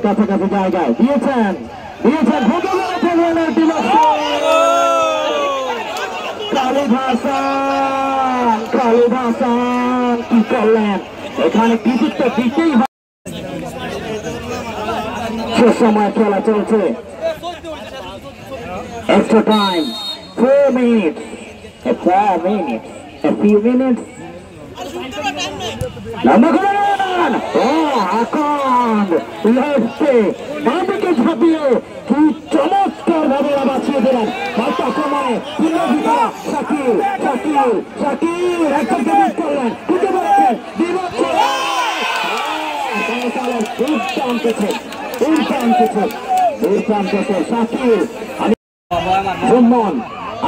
কাছাকাছি জায়গায় দিয়েছেন ঢুকে গেছেন খালিদ হাসান কি করলেন এখানে কৃতিত্ব দিতেই হবে। সে সময় খেলা চলছে extra time 4 minutes a few minutes লম্বা করে আকান্দ লেফটে বাঁদিকে ঝাঁপিয়ে কি চমৎকার ভাবে বাঁচিয়ে দিলেন মাথা কমায় শাকিল একটা মিস করলেন ঢুকে পড়েছেন শাকিল জুম্মন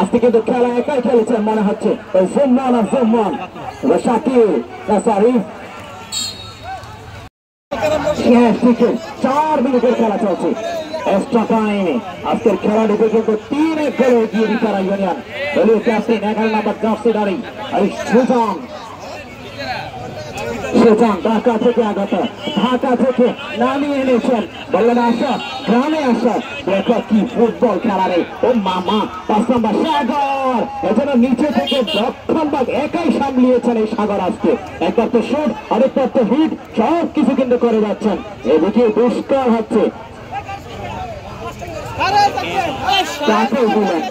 আজকে কিন্তু খেলা একাই খেলেছেন মনে হচ্ছে ওই জুম্মন শাকিল সারিফ 4 মিনিটের খেলা চলছে এক্সট্রা টাইমে আজকের খেলা ঢুকে কিন্তু 3-1 গোলে এগিয়ে বিচারা ইউনিয়ন দলীয় ক্যাপ্টেন 11 নম্বর জার্সিধারী সুজান ঢাকা থেকে আগত ঢাকা থেকে নামিয়ে এনেছেন বললেন আসা গ্রামে আসা দেখো কি ফুটবল খেলা রে ও মামা 5 নম্বর সাগর এজন্য নিচে থেকে দক্ষিণবাগ একাই সামলিয়েছেন এই সাগর আজকে একবার তো শট আরেকবার তো হিট সব কিছু কিন্তু করে যাচ্ছেন এদিকে দুষ্কার হচ্ছে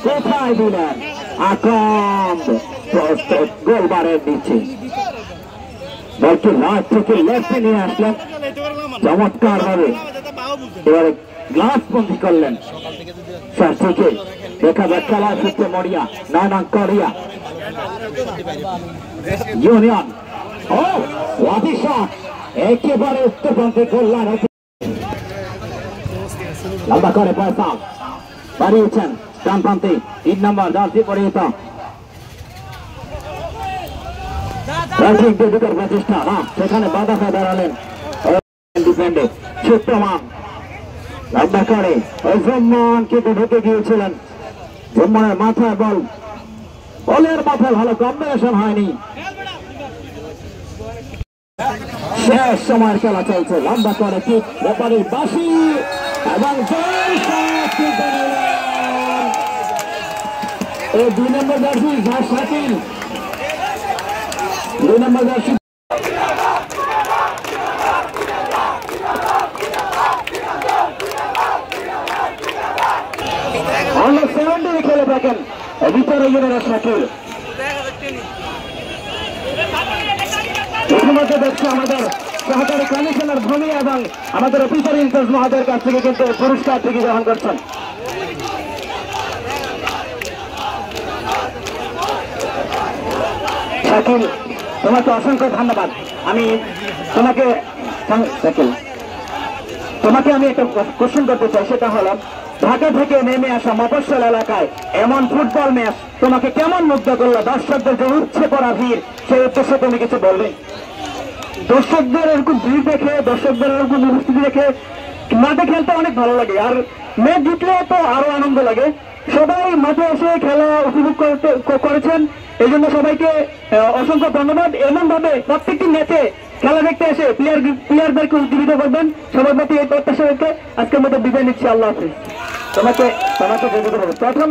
কোথায় দিলেন আকাম প্রস্তুত গোলবারের নিচে বলকে রাত থেকে লেফটে নিয়ে আসলেন চমৎকার ভাবে এবারে গ্লাস বন্দি করলেন থেকে দেখা যাক খেলা সূত্রে মরিয়া 9 নং করিয়া ইউনিয়ন ও ওয়াদি শট একেবারে উত্তর প্রান্তে গোললাইন লম্বা করে পয়সা বাড়িয়েছেন ডান প্রান্তে 3 নম্বর জার্সি পরিহিত প্রচেষ্টা না সেখানে বাধা খায় দাঁড়ালেন ডিফেন্ডে সুপ্রমান লম্বা করে জুম্মন কিন্তু ঢুকে গিয়েছিলেন জুম্মনের মাথায় বলের মাথায় ভালো কম্বিনেশন হয়নি শেষ সময়ের খেলা চলছে লম্বা করে কিক রেফারির বাঁশি এবং এই 2 নম্বর জার্সি শাকিল 2 নম্বর জার্সি খেলে দেখেন ভিতরে ইউনিয়নের শাকিল প্রথমত দেখছে আমাদের সহকারী কমিশনার ভূমি এবং আমাদের অফিসার ইনচার্জ মহাদের কাছ থেকে কিন্তু পুরস্কার থেকে গ্রহণ করছেন শাকিল তোমাকে অসংখ্য ধন্যবাদ আমি তোমাকে একটা কোশ্চেন করতে চাই সেটা হলো ঢাকা থেকে নেমে আসা মফস্বল এলাকায় এমন ফুটবল ম্যাচ তোমাকে কেমন মুগ্ধ করলো দর্শকদের যে উচ্ছে পড়া ভিড় সেই উদ্দেশ্যে তুমি কিছু বলবে দর্শকদের এরকম ভিড় দেখে দর্শকদের এরকম উপস্থিতি দেখে মাঠে খেলতে অনেক ভালো লাগে আর ম্যাচ জিতলে তো আরো আনন্দ লাগে সবাই মাঠে এসে খেলা উপভোগ করেছেন এই জন্য সবাইকে অসংখ্য ধন্যবাদ এমন ভাবে প্রত্যেকটি ম্যাচে খেলা দেখতে এসে প্লেয়ারদেরকে উজ্জীবিত করবেন সবার প্রতি এই প্রত্যাশা রেখে আজকের মতো বিদায় নিচ্ছি আল্লাহ হাফিজ তোমাকে প্রথম